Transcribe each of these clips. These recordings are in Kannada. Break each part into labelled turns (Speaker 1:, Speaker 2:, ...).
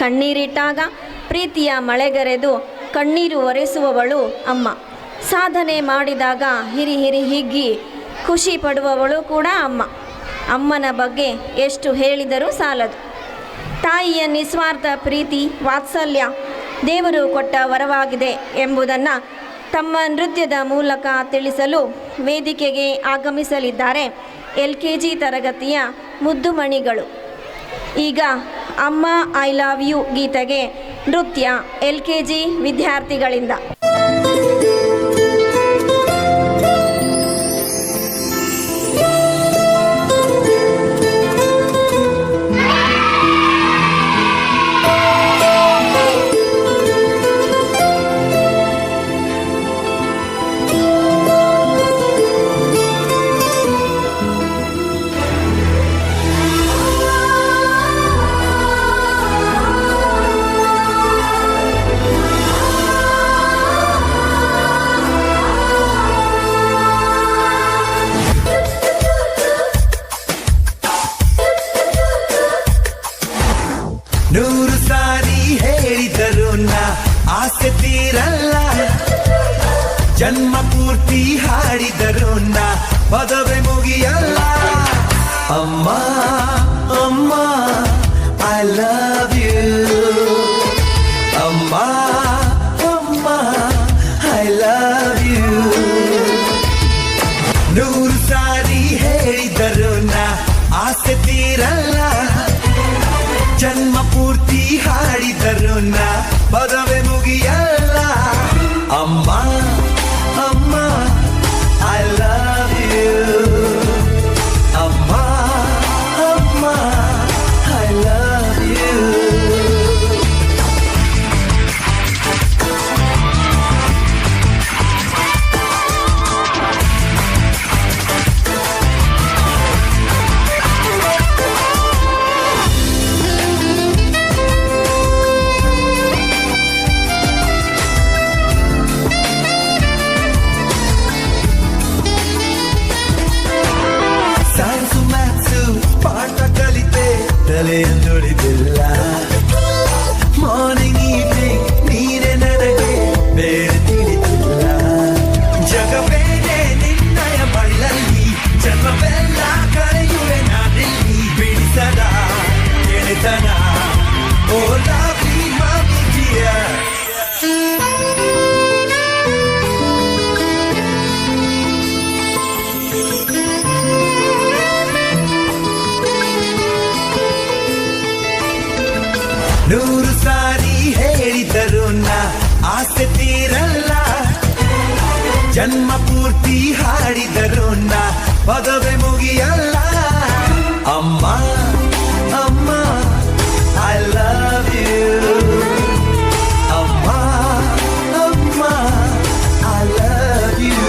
Speaker 1: ಕಣ್ಣೀರಿಟ್ಟಾಗ ಪ್ರೀತಿಯ ಮಳೆಗರೆದು ಕಣ್ಣೀರು ಒರೆಸುವವಳು ಅಮ್ಮ. ಸಾಧನೆ ಮಾಡಿದಾಗ ಹಿರಿ ಹಿಗ್ಗಿ ಖುಷಿ ಪಡುವವಳು ಕೂಡ ಅಮ್ಮ. ಅಮ್ಮನ ಬಗ್ಗೆ ಎಷ್ಟು ಹೇಳಿದರೂ ಸಾಲದು. ತಾಯಿಯ ನಿಸ್ವಾರ್ಥ ಪ್ರೀತಿ ವಾತ್ಸಲ್ಯ ದೇವರು ಕೊಟ್ಟ ವರವಾಗಿದೆ ಎಂಬುದನ್ನು ತಮ್ಮ ನೃತ್ಯದ ಮೂಲಕ ತಿಳಿಸಲು ವೇದಿಕೆಗೆ ಆಗಮಿಸಲಿದ್ದಾರೆ LKG ತರಗತಿಯ ಮುದ್ದುಮಣಿಗಳು. ಈಗ ಅಮ್ಮ ಐ ಲವ್ ಯು ಗೀತೆಗೆ ನೃತ್ಯ LKG ವಿದ್ಯಾರ್ಥಿಗಳಿಂದ.
Speaker 2: ನೂರು ಸಾರಿ ಹೇಳಿದರು ನಾ ಆಸೆ ತೀರಲ್ಲ, ಜನ್ಮ ಪೂರ್ತಿ ಹಾಡಿದರು ನಾ ಪದವೇ ಮುಗಿಯಲ್ಲ. ಅಮ್ಮ ಅಮ್ಮ ಐ ಲವ್ ಯು, ಅಮ್ಮ ಅಮ್ಮ ಐ ಲವ್ ಯು. ನೂರು ಸಾರಿ ಹೇಳಿದರು ನಾ ಆಸೆ ತೀರಲ್ಲ, ಜನ್ಮ ಪೂರ್ತಿ ಹಾಡಿದರು ನಾ ಪದವೇ ಮುಗಿಯಲ್ಲ. ಅಮ್ಮ ಅಮ್ಮ ಐ ಲವ್ ಯು, ಅಮ್ಮ ಅಮ್ಮ ಐ ಲವ್ ಯು. ತಲೆಯನ್ನುಳಿದಿಲ್ಲ, ಮಾರ್ನಿಂಗ್ ಈವ್ನಿಂಗ್ ನೀನೆ ನನಗೆ ಬೇರೆ ತಿಳಿದಿಲ್ಲ. ಜಗವೇನೆ ನಿನ್ನಯ ಮಳ್ಳಲ್ಲಿ, ಜನ್ಮವೆಲ್ಲ ಕಳೆಯುವೆ ನಾನಿಲ್ಲಿ. ಬಿಡಿಸದ ಗೆಳೆತನ ಓ ಲವ್ಲಿ ಮಮ್ಮಿ ಡಿಯರ್. ನೂರು ಸಾರಿ ಹೇಳಿದರು ನಾ ಆಸೆ ತೀರಲ್ಲ, ಜನ್ಮ ಪೂರ್ತಿ ಹಾಡಿದರು ನಾ ಪದವೇ ಮುಗಿಯಲ್ಲ. ಅಮ್ಮ ಅಮ್ಮ ಐ ಲವ್ ಯು, ಅಮ್ಮ ಅಮ್ಮ ಐ ಲವ್ ಯು.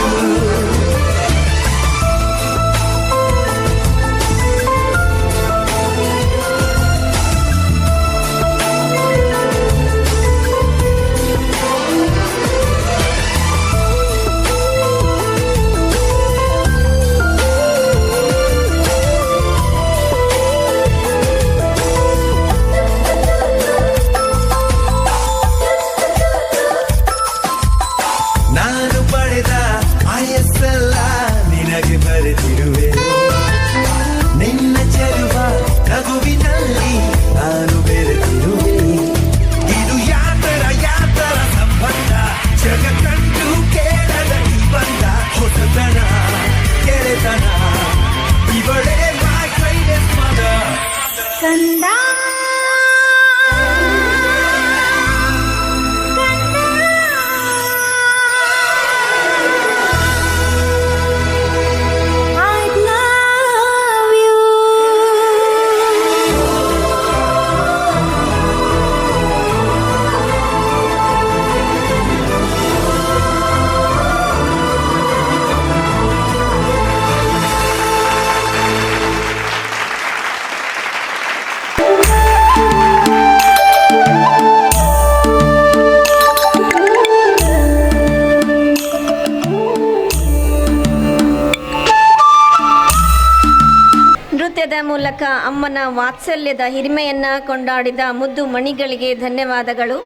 Speaker 1: ತನಕ ಅಮ್ಮನ ವಾತ್ಸಲ್ಯದ ಹಿರಿಮೆಯನ್ನು ಕೊಂಡಾಡಿದ ಮುದ್ದು ಮಣಿಗಳಿಗೆ ಧನ್ಯವಾದಗಳು.